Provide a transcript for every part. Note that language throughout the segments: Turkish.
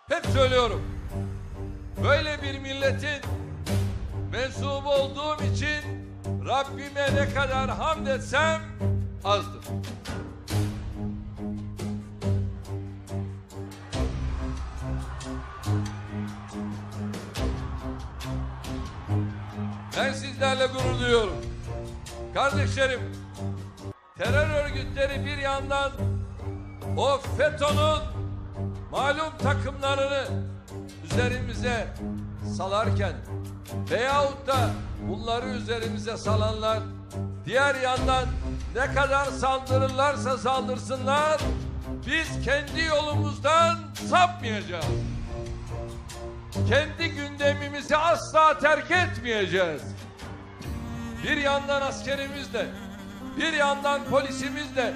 Hep söylüyorum. Böyle bir milletin mensubu olduğum için Rabbime ne kadar hamd etsem azdır. Ben sizlerle gurur duyuyorum. Kardeşlerim, terör örgütleri bir yandan o FETÖ'nün malum takımlarını üzerimize salarken veyahut da bunları üzerimize salanlar diğer yandan ne kadar saldırırlarsa saldırsınlar biz kendi yolumuzdan sapmayacağız. Kendi gündemimizi asla terk etmeyeceğiz. Bir yandan askerimizle, bir yandan polisimizle,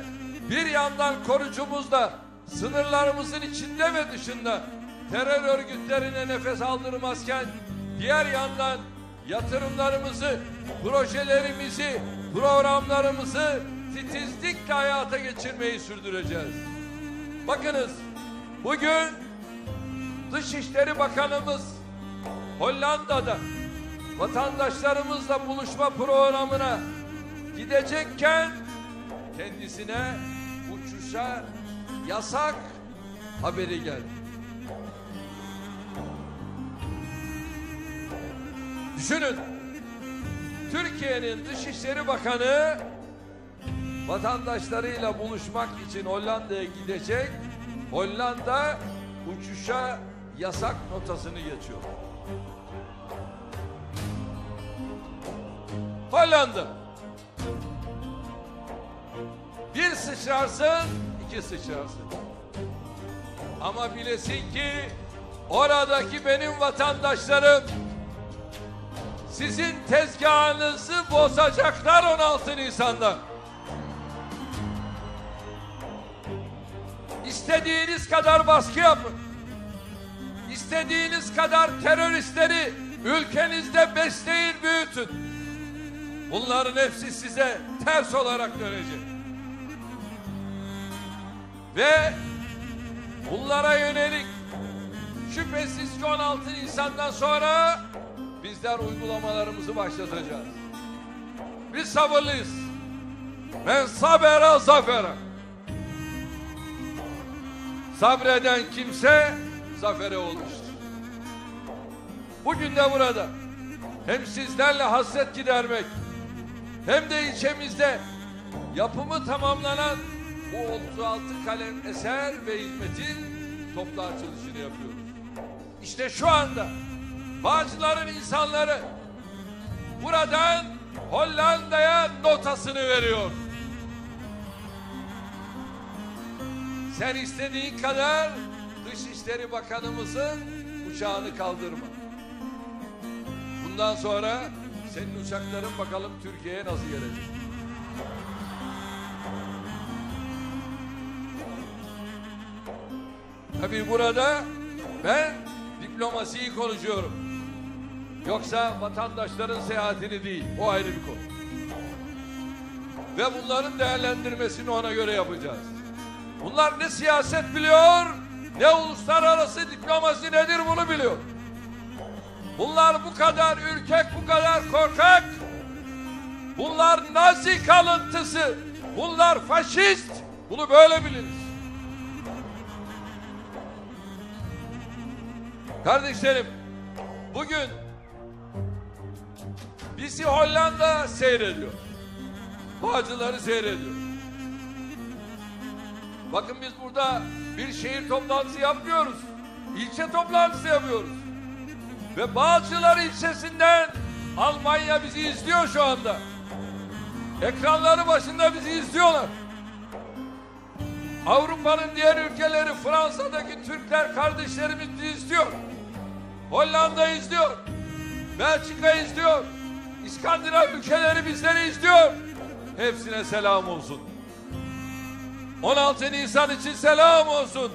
bir yandan korucumuzla sınırlarımızın içinde ve dışında terör örgütlerine nefes aldırmazken diğer yandan yatırımlarımızı, projelerimizi, programlarımızı titizlikle hayata geçirmeyi sürdüreceğiz. Bakınız, bugün Dışişleri Bakanımız Hollanda'da vatandaşlarımızla buluşma programına gidecekken kendisine uçuşa yasak haberi geldi. Düşünün, Türkiye'nin Dışişleri Bakanı vatandaşlarıyla buluşmak için Hollanda'ya gidecek, Hollanda uçuşa yasak notasını geçiyor. Hollanda. Bir sıçrarsın, iki sıçrarsın. Ama bilesin ki oradaki benim vatandaşlarım sizin tezgahınızı bozacaklar 16 Nisan'da. İstediğiniz kadar baskı yapın. İstediğiniz kadar teröristleri ülkenizde besleyin, büyütün. Bunların hepsi size ters olarak dönecek. Ve bunlara yönelik şüphesiz ki 16 Nisan'dan sonra bizler uygulamalarımızı başlatacağız. Biz sabırlıyız. Men sabera zafera. Sabreden kimse zafere olmuştur. Bugün de burada hem sizlerle hasret gidermek hem de ilçemizde yapımı tamamlanan bu 36 kalem eser ve hizmetin toplu açılışını yapıyoruz. İşte şu anda Bağcılar'ın insanları buradan Hollanda'ya notasını veriyor. Sen istediğin kadar Dışişleri Bakanımızın uçağını kaldırma. Bundan sonra senin uçakların bakalım Türkiye'ye nasıl gelecek? Tabii burada ben diplomasiyi konuşuyorum. Yoksa vatandaşların seyahatini değil. O ayrı bir konu. Ve bunların değerlendirmesini ona göre yapacağız. Bunlar ne siyaset biliyor, ne uluslararası diplomasi nedir bunu biliyor. Bunlar bu kadar ürkek, bu kadar korkak. Bunlar Nazi kalıntısı. Bunlar faşist. Bunu böyle biliniz. Kardeşlerim, bugün bizi Hollanda seyrediyor. Bağcıları seyrediyor. Bakın biz burada bir şehir toplantısı yapmıyoruz. İlçe toplantısı yapıyoruz. Ve Bağcılar ilçesinden Almanya bizi izliyor şu anda. Ekranları başında bizi izliyorlar. Avrupa'nın diğer ülkeleri, Fransa'daki Türkler kardeşlerimiz bizi izliyor. Hollanda izliyor. Belçika izliyor. İskandinav ülkeleri bizleri izliyor. Hepsine selam olsun. 16 Nisan için selam olsun.